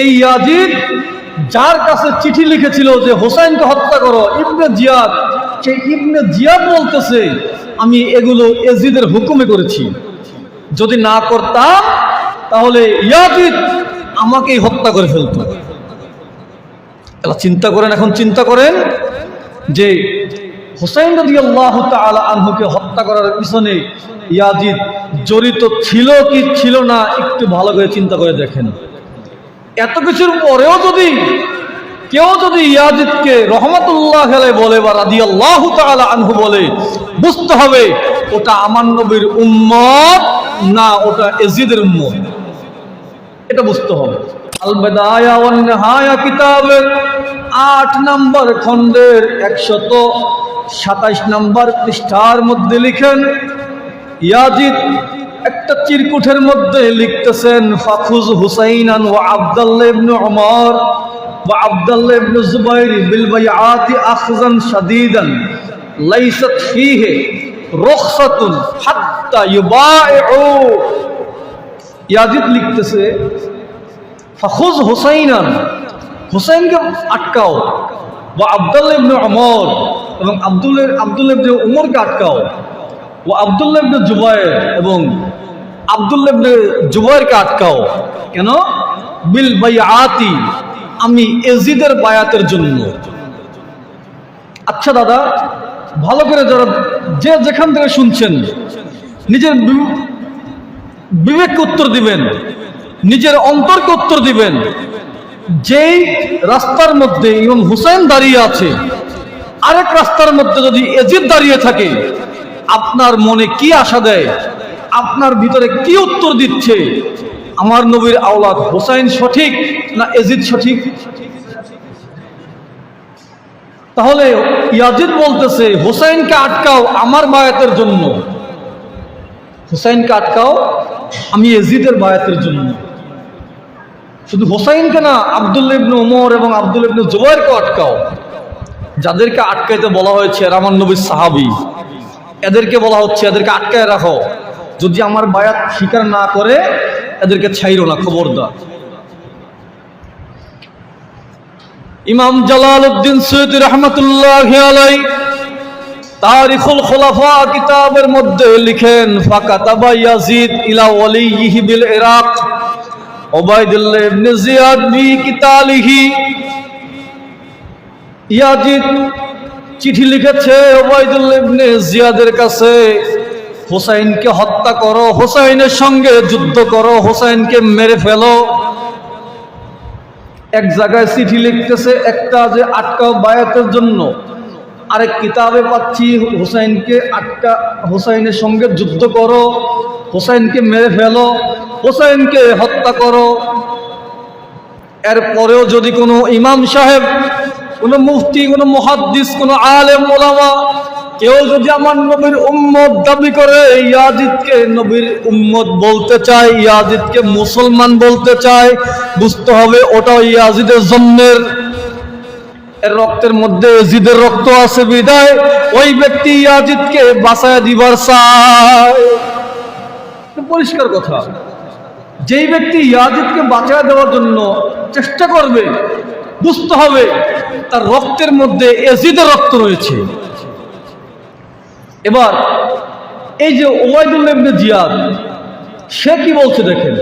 এই ইয়াজিদ যার কাছে চিঠি লিখেছিল যে হোসাইনকে হত্যা করো, ইবনে জিয়াদ, সেই ইবনে জিয়াদ বলতেছে আমি এগুলো এজিদের হুকুমে করেছি, যদি না করতাম তাহলে ইয়াজিদ আমাকেই হত্যা করে ফেলতো। চিন্তা করেন, এখন চিন্তা করেন যে হুসাইন রাদিয়াল্লাহু তাআলা আনহুকে হত্যা করার পিছনে ইয়াজিদ জড়িত ছিল কি ছিল না, একটু ভালো করে চিন্তা করে দেখেন। এত কিছুর পরেও যদি কেউ যদি ইয়াজিদকে রহমাতুল্লাহ আলাইহি বলে বা রাদিয়াল্লাহু তাআলা আনহু বলে, বুঝতে হবে ওটা আমার নবীর উম্মত না, ওটা এজিদের উম্মত, এটা বুঝতে হবে। আল বিদায়া ওয়ান নিহায়া কিতাবের 8 নম্বর খণ্ডের 127 নম্বর পৃষ্ঠার মধ্যে লিখেন, ইয়াজিদ একটা চিরকুটের মধ্যে লিখতেছেন, ফাখুজ হুসাইনান ওয়া আব্দুল্লাহ ইবনে উমর ওয়া আব্দুল্লাহ ইবনে জুবাইর বিল বাইআতি আখযান শাদীদান লাইসাত ফীহি রুখসাতুন হাত্তা ইউবাইউ। ইয়াজিদ লিখতেছে, ফাখুজ হুসাইনান, হুসাইনকে আটকাও, ওয়া আব্দুল্লাহ ইবনে উমর, এবং আব্দুল্লাহ ইবনে উমরকে আটকাও, ওয়া আব্দুল্লাহ ইবনে জুবাইর, এবং আব্দুল্লাহ ইবনে জুবাইরকে আটকাও। কেন? বিল বাইআতি, আমি এজিদের বায়াতের জন্য। আচ্ছা দাদা, ভালো করে যারা যে যেখান থেকে শুনছেন নিজের বিবেককে উত্তর দিবেন, নিজের অন্তরকে উত্তর দিবেন। যেই রাস্তার মধ্যে ইমাম হুসাইন দাঁড়িয়ে আছে, আরেক রাস্তার মধ্যে যদি এজিদ দাঁড়িয়ে থাকে, আপনার মনে কি আশা দেয়? আপনার ভিতরে কি উত্তর দিচ্ছে? আমার নবীর আওলাদ হুসাইন সঠিক না এজিদ সঠিক? তাহলে ইয়াজিদ বলতেছে হুসাইনকে আটকাও আমার বায়াতের জন্য, হুসাইনকে আটকাও আমি এজিদের বায়াতের জন্য। শুধু হুসাইনকে না, আব্দুল্লাহ ইবনে উমর এবং আব্দুল্লাহ ইবনে জুবাইরকে আটকাও। যাদেরকে আটকাইতে বলা হয়েছে এরা আমার নবীর সাহাবী, এদেরকে বলা হচ্ছে এদেরকে আটকায় রাখো, যদি আমার বায়াত স্বীকার না করে এদেরকে ছাইরো না, খবরদার। ইমাম জালালউদ্দিন সুয়ুতী রাহমাতুল্লাহি আলাইহি তারিখুল খুলাফা কিতাবের মধ্যে লিখেন, ফাকাতাবা ইয়াজিদ ইলা ওয়ালিয়িহি বিল ইরাক উবাইদুল্লাহ ইবনে জিয়াদ বি কিতালিহি। ইয়াজিদ চিঠি লিখেছে উবাইদুল্লাহ ইবনে জিয়াদের কাছে, হুসাইনকে হত্যা করো, হুসাইনের সঙ্গে যুদ্ধ করো, হুসাইনকে মেরে ফেলো। এক জায়গায় চিঠি লিখতেছে একটা যে আটকাও বায়াতের জন্য, আরেক কিতাবে পাচ্ছি হুসাইনকে হুসাইনের সঙ্গে যুদ্ধ করো, হুসাইনকে মেরে ফেলো, হুসাইনকে হত্যা করো। এরপরেও যদি কোনো ইমাম সাহেব, কোনো মুফতি, কোনো মুহাদ্দিস, কোনো আলেম ওলামা কেউ যদি আমার নবীর উম্মত দাবি করে, ইয়াজিদকে নবীর উম্মত বলতে চায়, ইয়াজিদকে মুসলমান বলতে চায়, বুঝতে হবে ওটাও ইয়াজিদের জন্মের, এর রক্তের মধ্যে এজিদের রক্ত আছে বিদায় ওই ব্যক্তি ইয়াজিদকে বাঁচায় দিবার চায়। পরিষ্কার কথা, যেই ব্যক্তি ইয়াজিদকে বাঁচায় দেওয়ার জন্য চেষ্টা করবে, বুঝতে হবে তার রক্তের মধ্যে এজিদের রক্ত রয়েছে। এবার এই যে উবাইদুল্লাহ ইবনে জিয়াদ, সে কি বলছে দেখেন।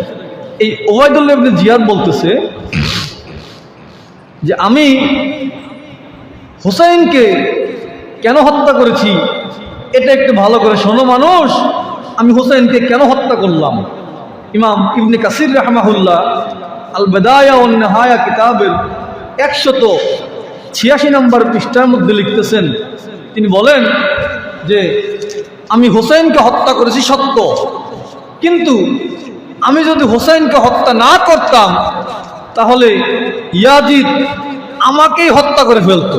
এই উবাইদুল্লাহ ইবনে জিয়াদ বলতেছে যে আমি হুসাইনকে কেন হত্যা করেছি এটা একটু ভালো করে শোনো মানুষ, আমি হুসাইনকে কেন হত্যা করলাম। ইমাম ইবনে কাসির রাহমাহুল্লাহ আল বিদায়া ওয়ান নিহায়া কিতাবের 186 নম্বর পৃষ্ঠার মধ্যে লিখতেছেন, তিনি বলেন যে আমি হুসাইনকে হত্যা করেছি সত্য, কিন্তু আমি যদি হুসাইনকে হত্যা না করতাম তাহলে ইয়াজিদ আমাকেই হত্যা করে ফেলতো।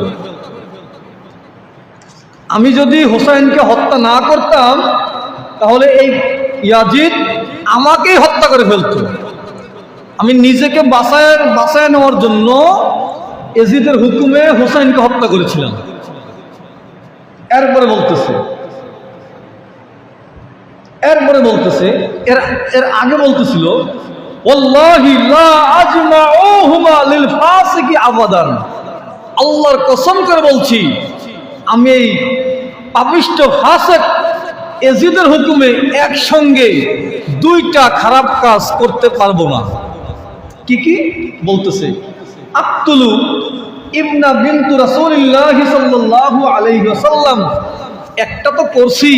আমি যদি হুসাইনকে হত্যা না করতাম তাহলে এই ইয়াজিদ আমাকেই হত্যা করে ফেলতো। আমি নিজেকে বাঁচায় নেওয়ার জন্য এজিদের হুকুমে হুসাইনকে হত্যা করেছিলাম। এরপরে বলতেছে এর আগে বলতেছিল ওয়াল্লাহি লা আজমাউহুমা লিল ফাসিকি আবাদান, আল্লাহর কসম করে বলছি আমি এই পাপিষ্ঠ ফাসিক ইয়াজিদের হুকুমে একসঙ্গে দুইটা খারাপ কাজ করতে পারবো না। কি কি বলতেছে? আক্তুলু ইবনা বিনতু রাসূলিল্লাহ সাল্লাল্লাহু আলাইহি ওয়াসাল্লাম, একটা তো করছি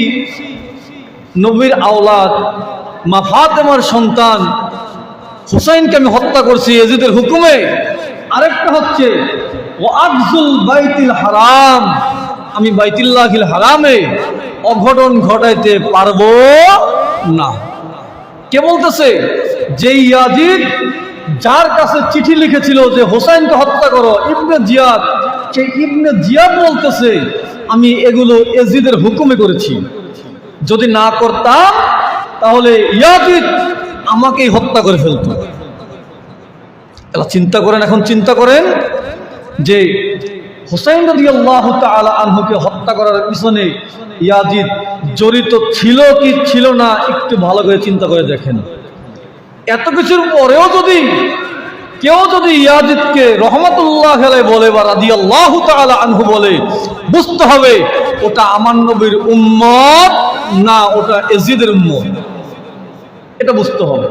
নবীর আওলাদ মা ফাতেমার সন্তান হুসাইনকে আমি হত্যা করছি ইয়াজিদের হুকুমে। আরেকটা হচ্ছে ওয়া আকজুল বাইতুল হারাম, আমি বাইতুল্লাহিল হারামে অঘটন ঘটাইতে পারবো না। কে বলতেছে? যে ইয়াজিদ যার কাছে চিঠি লিখেছিল যে হোসাইনকে হত্যা করো, ইবনে জিয়াদ, সেই ইবনে জিয়াদ বলতেছে আমি এগুলো ইয়াজিদের হুকুমে করেছি, যদি না করতাম তাহলে ইয়াজিদ আমাকেই হত্যা করে ফেলতো। তাহলে চিন্তা করেন, এখন চিন্তা করেন যে হুসাইন রাদিয়াল্লাহু তাআলা আনহুকে হত্যা করার পিছনে ইয়াজিদ জড়িত ছিল কি ছিল না, একটু ভালো করে চিন্তা করে দেখেন। এত কিছুর পরেও যদি কেউ যদি ইয়াজিদকে রহমাতুল্লাহ আলাইহি বলে বা রাদিয়াল্লাহু তাআলা আনহু বলে, বুঝতে হবে ওটা আমার নবীর উম্মত না, ওটা ইয়াজিদের উম্মত, এটা বুঝতে হবে।